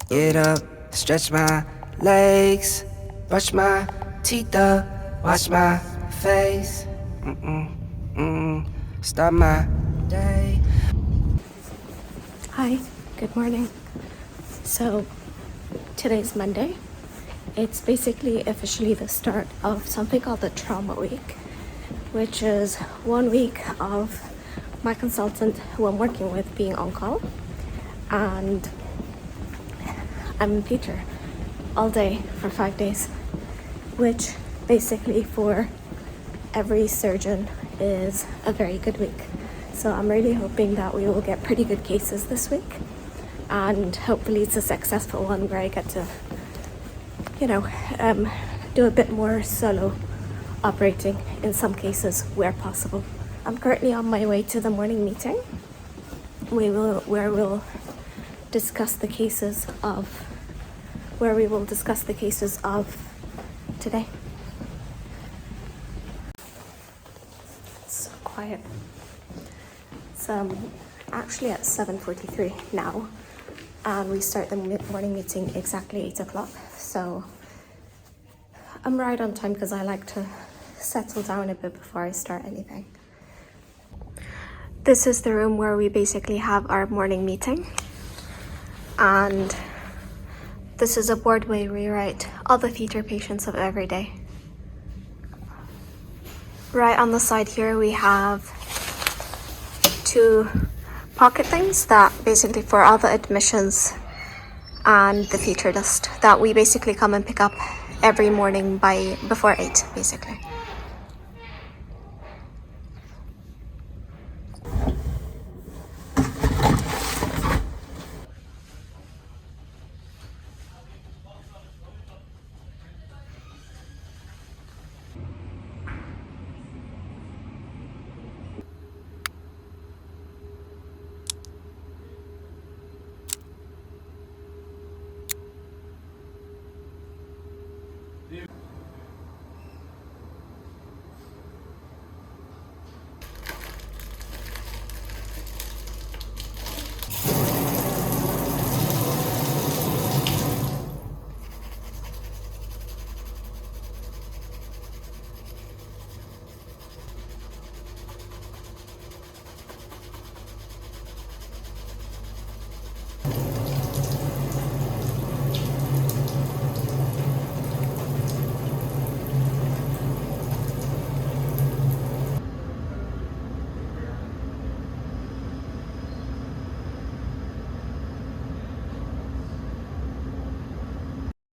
Get up, stretch my legs, brush my teeth up, wash my face, start my day. Hi, good morning. So today's Monday. It's basically officially the start of something called the trauma week, which is 1 week of my consultant who I'm working with being on call, and I'm a teacher all day for 5 days, which basically for every surgeon is a very good week. So I'm really hoping that we will get pretty good cases this week, and hopefully it's a successful one where I get to, do a bit more solo operating in some cases where possible. I'm currently on my way to the morning meeting where we'll discuss the cases of today. It's so quiet. It's actually at 7:43 now, and we start the morning meeting exactly 8 o'clock. So I'm right on time because I like to settle down a bit before I start anything. This is the room where we basically have our morning meeting, and this is a board where we write all the theater patients of every day. Right on the side here we have 2 pocket things that basically for all the admissions and the theater list that we basically come and pick up every morning before 8 basically.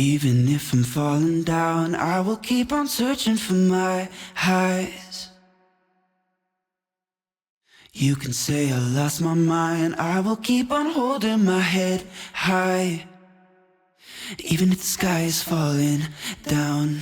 Even if I'm falling down, I will keep on searching for my highs. You can say I lost my mind, I will keep on holding my head high. Even if the sky is falling down.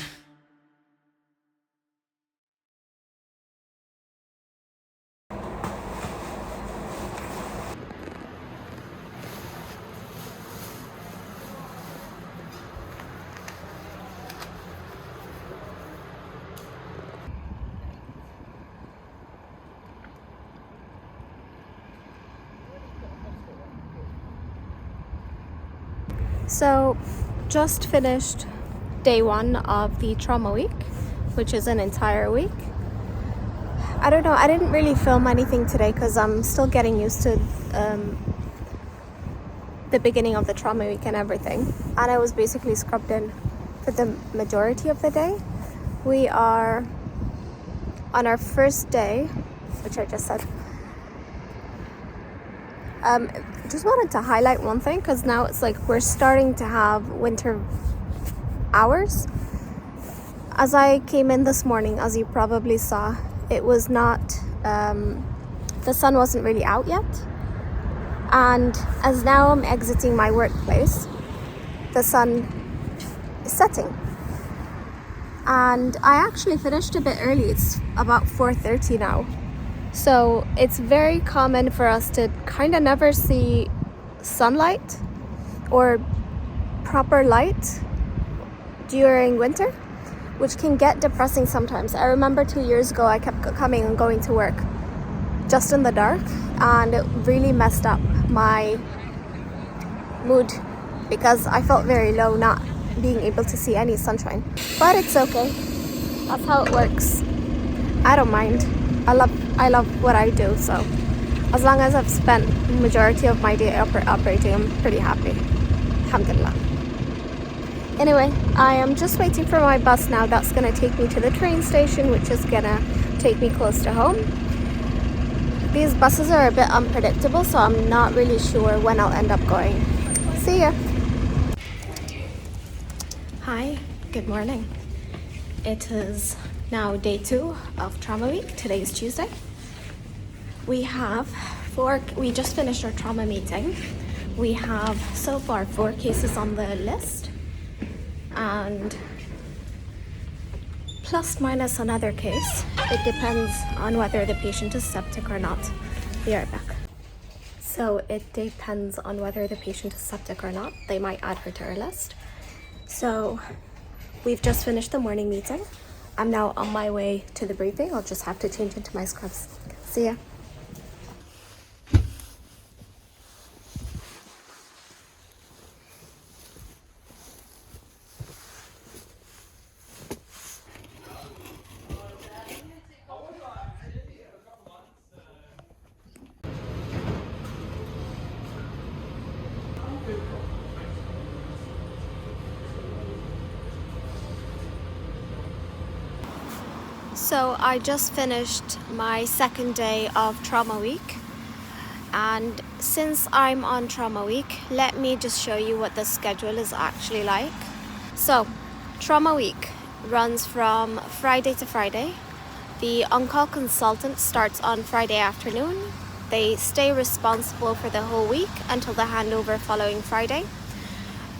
So just finished day 1 of the trauma week, which is an entire week. I don't know, I didn't really film anything today because I'm still getting used to the beginning of the trauma week and everything. And I was basically scrubbed in for the majority of the day. We are on our first day, which I just said. Just wanted to highlight one thing because now it's like we're starting to have winter hours. As I came in this morning, as you probably saw, it was not, the sun wasn't really out yet. And as now I'm exiting my workplace, the sun is setting. And I actually finished a bit early. It's about 4:30 now. So it's very common for us to kind of never see sunlight or proper light during winter, which can get depressing sometimes. I remember 2 years ago I kept coming and going to work just in the dark, and it really messed up my mood because I felt very low not being able to see any sunshine. But it's okay. That's how it works. I don't mind. I love what I do, so as long as I've spent majority of my day operating, I'm pretty happy. Alhamdulillah. Anyway, I am just waiting for my bus now. That's gonna take me to the train station, which is gonna take me close to home. These buses are a bit unpredictable, so I'm not really sure when I'll end up going. See ya. Hi, good morning. It is now day 2 of trauma week. Today is Tuesday. We just finished our trauma meeting. We have so far 4 cases on the list, and plus minus another case. It depends on whether the patient is septic or not. Be right back. So it depends on whether the patient is septic or not. They might add her to our list. So we've just finished the morning meeting. I'm now on my way to the briefing. I'll just have to change into my scrubs. See ya. So I just finished my second day of trauma week, and since I'm on trauma week, let me just show you what the schedule is actually like. So trauma week runs from Friday to Friday. The on-call consultant starts on Friday afternoon. They stay responsible for the whole week until the handover following Friday.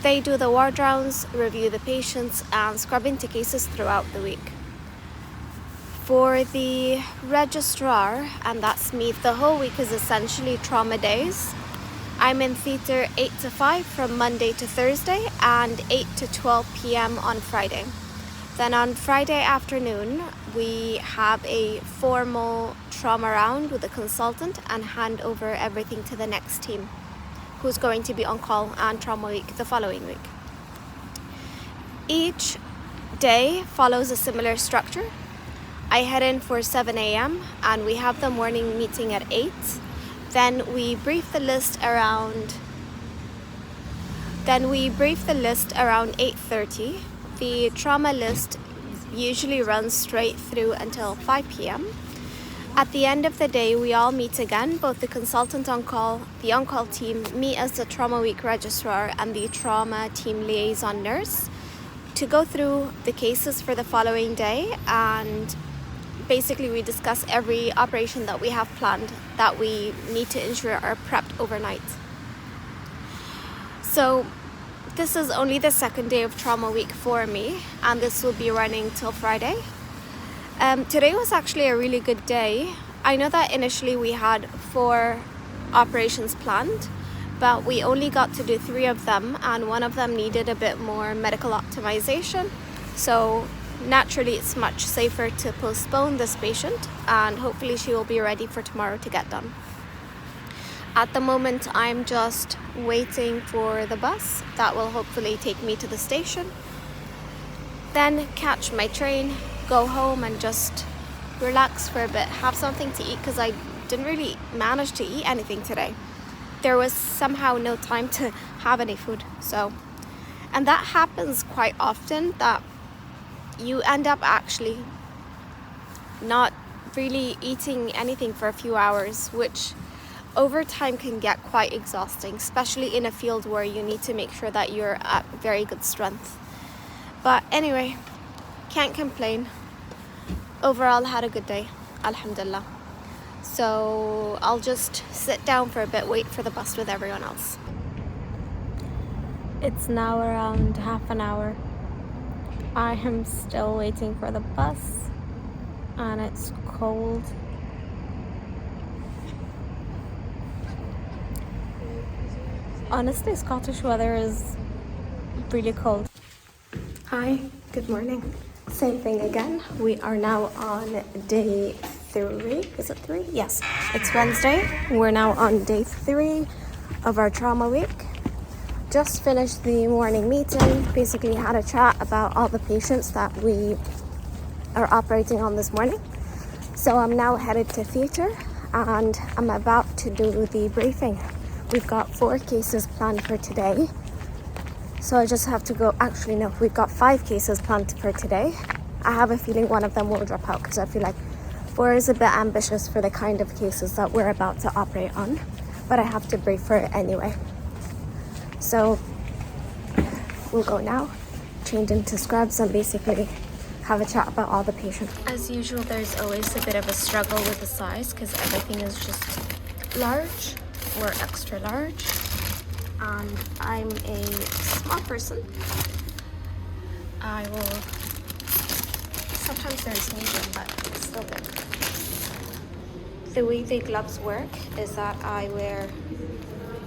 They do the ward rounds, review the patients, and scrub into cases throughout the week. For the registrar, and that's me, the whole week is essentially trauma days. I'm in theatre 8 to 5 from Monday to Thursday, and 8 to 12 p.m. on Friday. Then on Friday afternoon, we have a formal trauma round with the consultant and hand over everything to the next team, who's going to be on call and trauma week the following week. Each day follows a similar structure. I head in for 7 a.m. and we have the morning meeting at 8. Then we brief the list around 8:30. The trauma list usually runs straight through until 5 p.m. At the end of the day, we all meet again, both the consultant on call, the on-call team, me as the trauma week registrar, and the trauma team liaison nurse, to go through the cases for the following day, and basically we discuss every operation that we have planned that we need to ensure are prepped overnight. So this is only the second day of trauma week for me, and this will be running till Friday. Today was actually a really good day. I know that initially we had 4 operations planned, but we only got to do 3 of them, and one of them needed a bit more medical optimization. So naturally it's much safer to postpone this patient, and hopefully she will be ready for tomorrow to get done. At the moment I'm just waiting for the bus that will hopefully take me to the station, then catch my train, go home and just relax for a bit, have something to eat, because I didn't really manage to eat anything today. There was somehow no time to have any food. And that happens quite often, that you end up actually not really eating anything for a few hours, which over time can get quite exhausting, especially in a field where you need to make sure that you're at very good strength. But anyway, can't complain. Overall, had a good day, alhamdulillah. So I'll just sit down for a bit, wait for the bus with everyone else. It's now around half an hour. I am still waiting for the bus, and it's cold. Honestly, Scottish weather is really cold. Hi, good morning. Same thing again. We are now on day 3. Is it 3? Yes, it's Wednesday. We're now on day 3 of our trauma week. just finished the morning meeting, basically had a chat about all the patients that we are operating on this morning. So I'm now headed to theatre and I'm about to do the briefing. We've got 4 cases planned for today. So I just have to go, actually no, we've got 5 cases planned for today. I have a feeling one of them will drop out because I feel like 4 is a bit ambitious for the kind of cases that we're about to operate on. But I have to brief for it anyway. So we'll go now, change into scrubs and basically have a chat about all the patients. As usual, there's always a bit of a struggle with the size because everything is just large or extra large. And I'm a small person. I will, sometimes there's medium, but it's still big. The way the gloves work is that I wear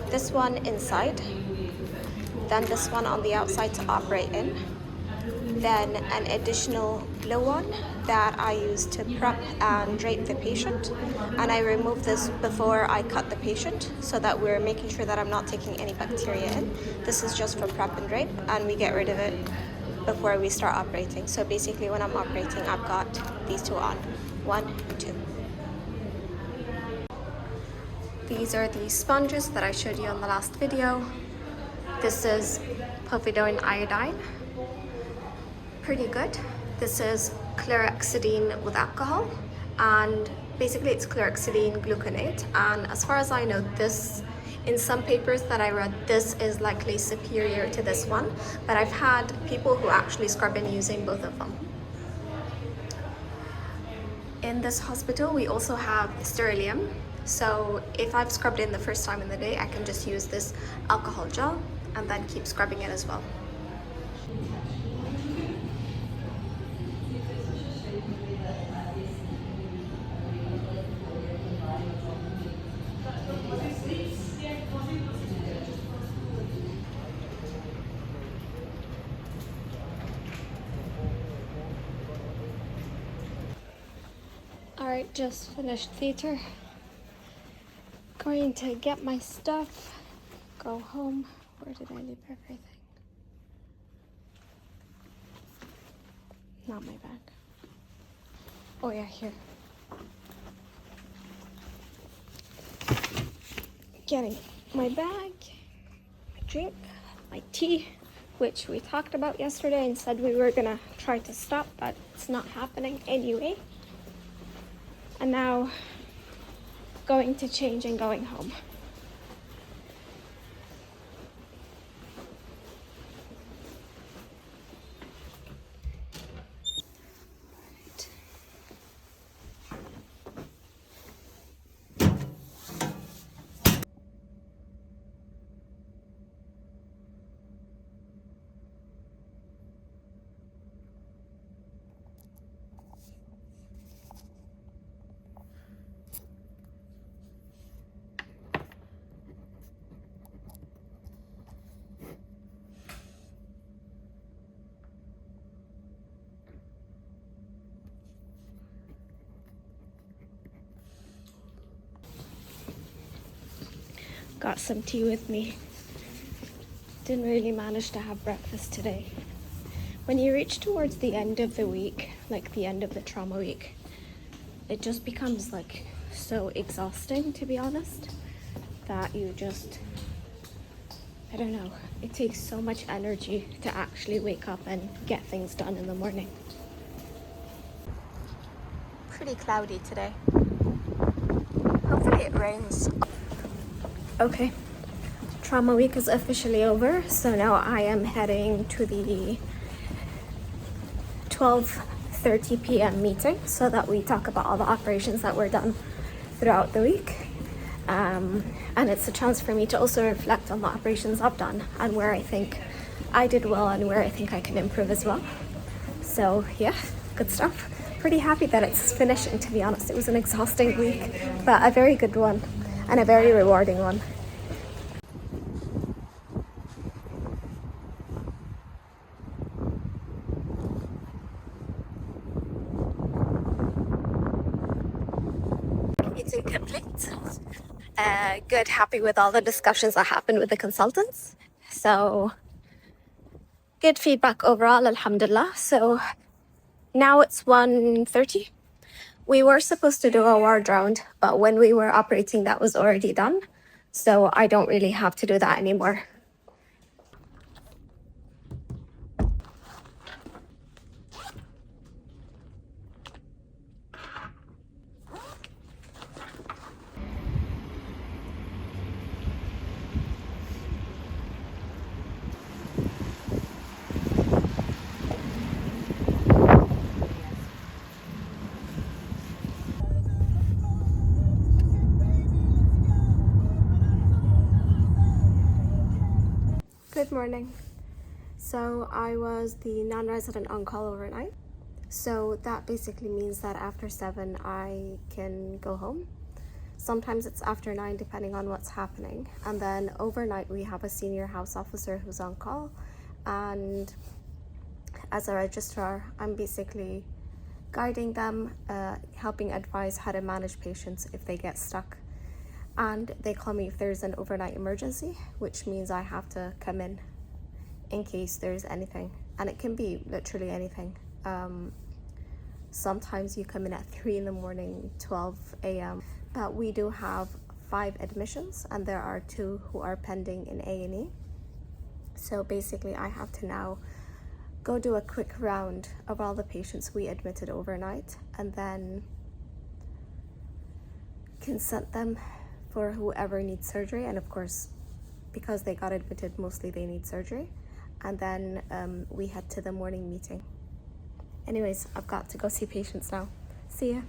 this one inside, then this one on the outside to operate in, then an additional blue one that I use to prep and drape the patient, and I remove this before I cut the patient so that we're making sure that I'm not taking any bacteria in. This is just for prep and drape, and we get rid of it before we start operating. So basically when I'm operating, I've got these 2 on. 1, 2. These are the sponges that I showed you on the last video. This is povidone iodine. Pretty good. This is chlorhexidine with alcohol, and basically it's chlorhexidine gluconate. And as far as I know, this, in some papers that I read, this is likely superior to this one, but I've had people who actually scrub in using both of them. In this hospital, we also have sterilium. So if I've scrubbed in the first time in the day, I can just use this alcohol gel and then keep scrubbing it as well. Alright, just finished theatre. Going to get my stuff, go home. Where did I leave everything? Not my bag. Oh yeah, here. Getting my bag, my drink, my tea, which we talked about yesterday and said we were gonna try to stop, but it's not happening anyway. And now going to change and going home. Got some tea with me. Didn't really manage to have breakfast today. When you reach towards the end of the week, like the end of the trauma week, it just becomes like so exhausting, to be honest, that you just, I don't know, it takes so much energy to actually wake up and get things done in the morning. Pretty cloudy today. Hopefully it rains. Okay, trauma week is officially over, so now I am heading to the 12:30 p.m. meeting so that we talk about all the operations that were done throughout the week. And it's a chance for me to also reflect on the operations I've done and where I think I did well and where I think I can improve as well. So yeah, good stuff. Pretty happy that it's finishing, to be honest. It was an exhausting week, but a very good one and a very rewarding one. Meeting complete. Good, happy with all the discussions that happened with the consultants. So good feedback overall, alhamdulillah. So now it's 1:30. We were supposed to do a ward round, but when we were operating, that was already done. So I don't really have to do that anymore. Good morning. So I was the non-resident on call overnight. So that basically means that after 7 I can go home. Sometimes it's after 9 depending on what's happening. And then overnight we have a senior house officer who's on call. And as a registrar, I'm basically guiding them, helping advise how to manage patients if they get stuck. And they call me if there's an overnight emergency, which means I have to come in case there's anything. And it can be literally anything. Sometimes you come in at 3 in the morning, 12 a.m. But we do have 5 admissions, and there are 2 who are pending in A&E. So basically I have to now go do a quick round of all the patients we admitted overnight, and then consent them for whoever needs surgery. And of course, because they got admitted, mostly they need surgery. And then we head to the morning meeting. Anyways, I've got to go see patients now. See ya.